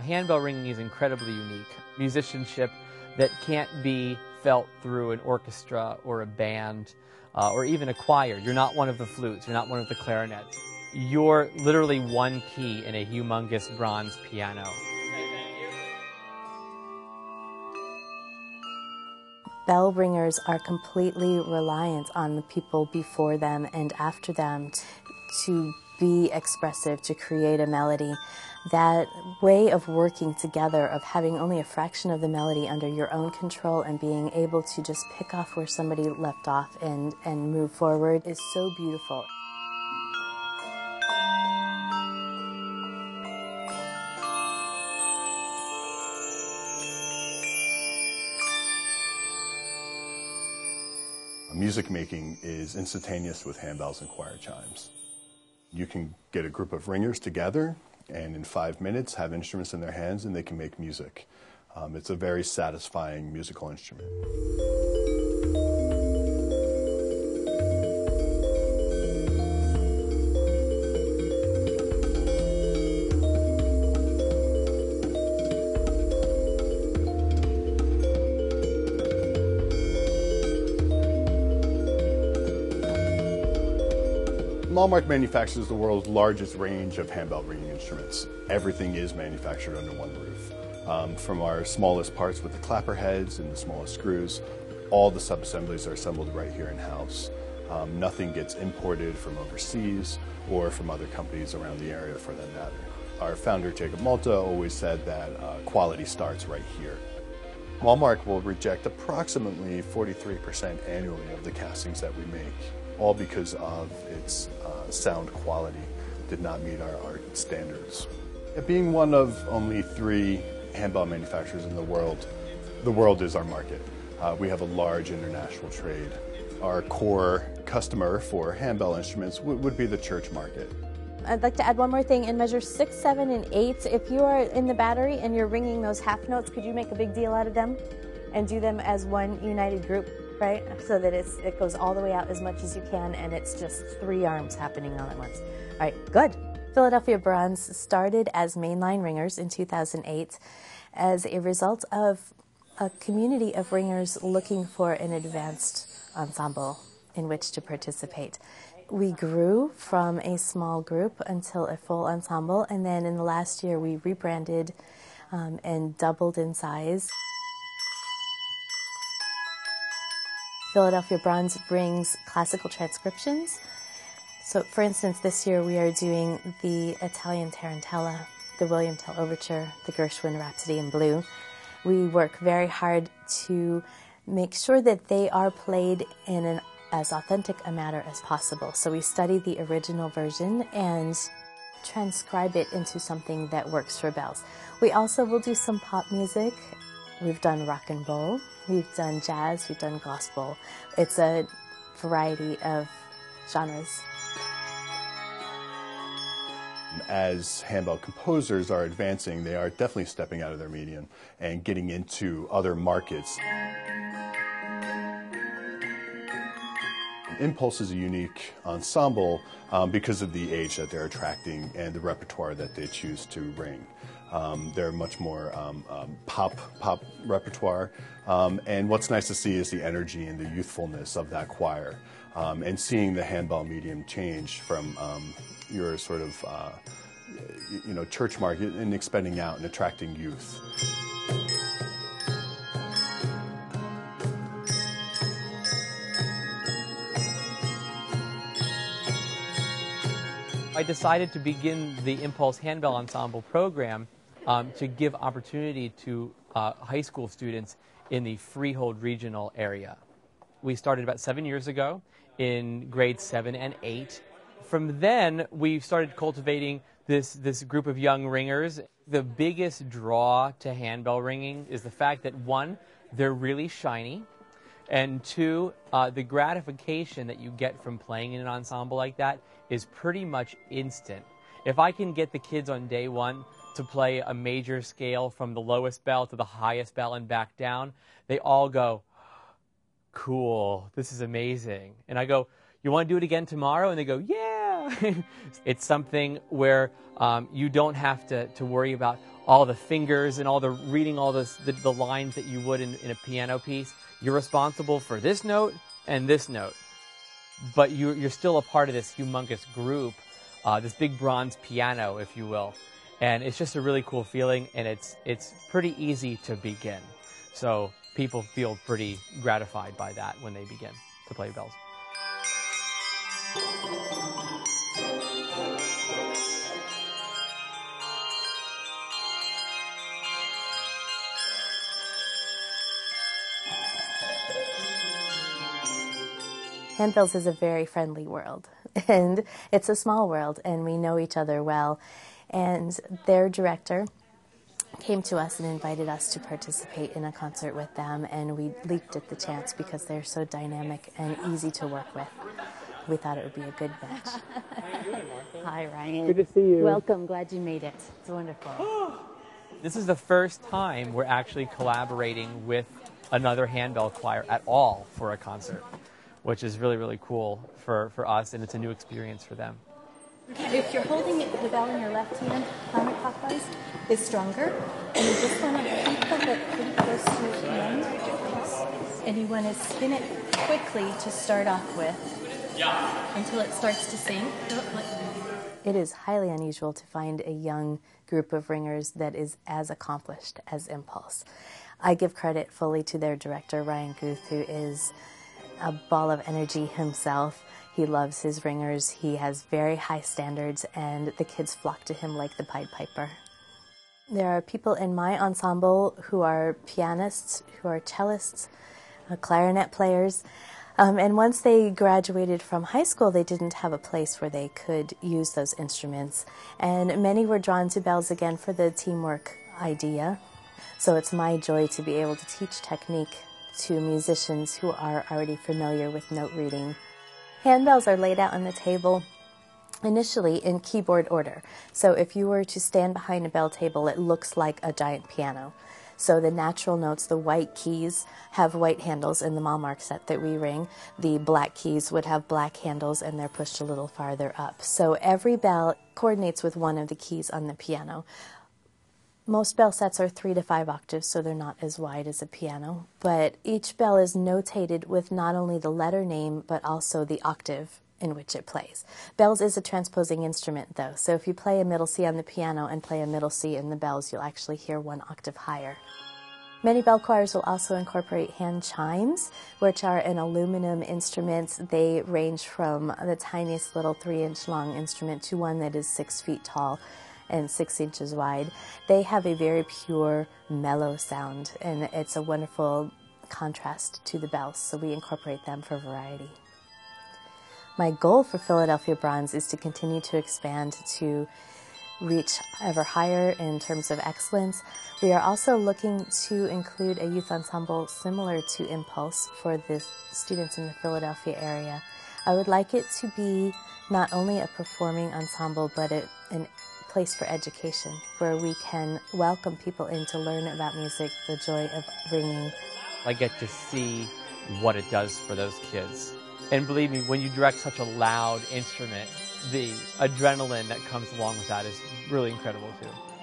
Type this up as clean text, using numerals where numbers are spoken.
Handbell ringing is incredibly unique. Musicianship that can't be felt through an orchestra or a band or even a choir. You're not one of the flutes, you're not one of the clarinets. You're literally one key in a humongous bronze piano. Bell ringers are completely reliant on the people before them and after them to be expressive, to create a melody. That way of working together, of having only a fraction of the melody under your own control and being able to just pick off where somebody left off and move forward is so beautiful. Music making is instantaneous with handbells and choir chimes. You can get a group of ringers together and in 5 minutes have instruments in their hands and they can make music. It's a very satisfying musical instrument. Malmark manufactures the world's largest range of handbell ringing instruments. Everything is manufactured under one roof. From our smallest parts with the clapper heads and the smallest screws, all the sub-assemblies are assembled right here in-house. Nothing gets imported from overseas or from other companies around the area for that matter. Our founder, Jacob Malta, always said that quality starts right here. Malmark will reject approximately 43% annually of the castings that we make, all because of its sound quality did not meet our standards. Being one of only 3 handbell manufacturers in the world is our market. We have a large international trade. Our core customer for handbell instruments would be the church market. I'd like to add one more thing. In measure 6, 7, and 8, if you are in the battery and you're ringing those half notes, could you make a big deal out of them and do them as one united group, right? So that it goes all the way out as much as you can and it's just 3 arms happening all at once. All right, good. Philadelphia Bronze started as Mainline Ringers in 2008 as a result of a community of ringers looking for an advanced ensemble in which to participate. We grew from a small group until a full ensemble, and then in the last year we rebranded and doubled in size. Philadelphia Bronze brings classical transcriptions. So, for instance, this year we are doing the Italian Tarantella, the William Tell Overture, the Gershwin Rhapsody in Blue. We work very hard to make sure that they are played in as authentic a manner as possible. So we study the original version and transcribe it into something that works for bells. We also will do some pop music. We've done rock and roll, we've done jazz, we've done gospel. It's a variety of genres. As handbell composers are advancing, they are definitely stepping out of their medium and getting into other markets. Impulse is a unique ensemble because of the age that they're attracting and the repertoire that they choose to ring. They're much more pop repertoire, and what's nice to see is the energy and the youthfulness of that choir, and seeing the handbell medium change from your sort of church market and expanding out and attracting youth. I decided to begin the Impulse Handbell Ensemble program to give opportunity to high school students in the Freehold regional area. We started about 7 years ago in grades 7 and 8. From then, we started cultivating this group of young ringers. The biggest draw to handbell ringing is the fact that, 1, they're really shiny, and 2, the gratification that you get from playing in an ensemble like that is pretty much instant. If I can get the kids on day 1 to play a major scale from the lowest bell to the highest bell and back down, they all go, cool, this is amazing. And I go, you want to do it again tomorrow? And they go, yeah. It's something where you don't have to worry about, all the fingers and all the reading all the lines that you would in a piano piece. You're responsible for this note and this note, but you're still a part of this humongous group, this big bronze piano, if you will. And it's just a really cool feeling, and it's pretty easy to begin. So people feel pretty gratified by that when they begin to play bells. Handbells is a very friendly world, and it's a small world, and we know each other well. And their director came to us and invited us to participate in a concert with them, and we leaped at the chance because they're so dynamic and easy to work with. We thought it would be a good match. Hi, Ryan. Good to see you. Welcome. Glad you made it. It's wonderful. This is the first time we're actually collaborating with another handbell choir at all for a concert, which is really, really cool for us, and it's a new experience for them. If you're holding the bell in your left hand, counterclockwise is stronger, and you just want to keep the lip pretty close to your end, and you want to spin it quickly to start off with until it starts to sing. It is highly unusual to find a young group of ringers that is as accomplished as Impulse. I give credit fully to their director, Ryan Guth, who is a ball of energy himself. He loves his ringers, he has very high standards, and the kids flock to him like the Pied Piper. There are people in my ensemble who are pianists, who are cellists, clarinet players, and once they graduated from high school, they didn't have a place where they could use those instruments, and many were drawn to bells again for the teamwork idea. So it's my joy to be able to teach technique to musicians who are already familiar with note reading. Handbells are laid out on the table initially in keyboard order. So if you were to stand behind a bell table, it looks like a giant piano. So the natural notes, the white keys, have white handles in the Malmark set that we ring. The black keys would have black handles, and they're pushed a little farther up. So every bell coordinates with one of the keys on the piano. Most bell sets are 3 to 5 octaves, so they're not as wide as a piano. But each bell is notated with not only the letter name, but also the octave in which it plays. Bells is a transposing instrument, though, so if you play a middle C on the piano and play a middle C in the bells, you'll actually hear 1 octave higher. Many bell choirs will also incorporate hand chimes, which are an aluminum instrument. They range from the tiniest little 3-inch long instrument to one that is 6 feet tall and 6 inches wide. They have a very pure, mellow sound, and it's a wonderful contrast to the bells, so we incorporate them for variety. My goal for Philadelphia Bronze is to continue to expand to reach ever higher in terms of excellence. We are also looking to include a youth ensemble similar to Impulse for the students in the Philadelphia area. I would like it to be not only a performing ensemble, but an place for education where we can welcome people in to learn about music, the joy of ringing. I get to see what it does for those kids. And believe me, when you direct such a loud instrument, the adrenaline that comes along with that is really incredible too.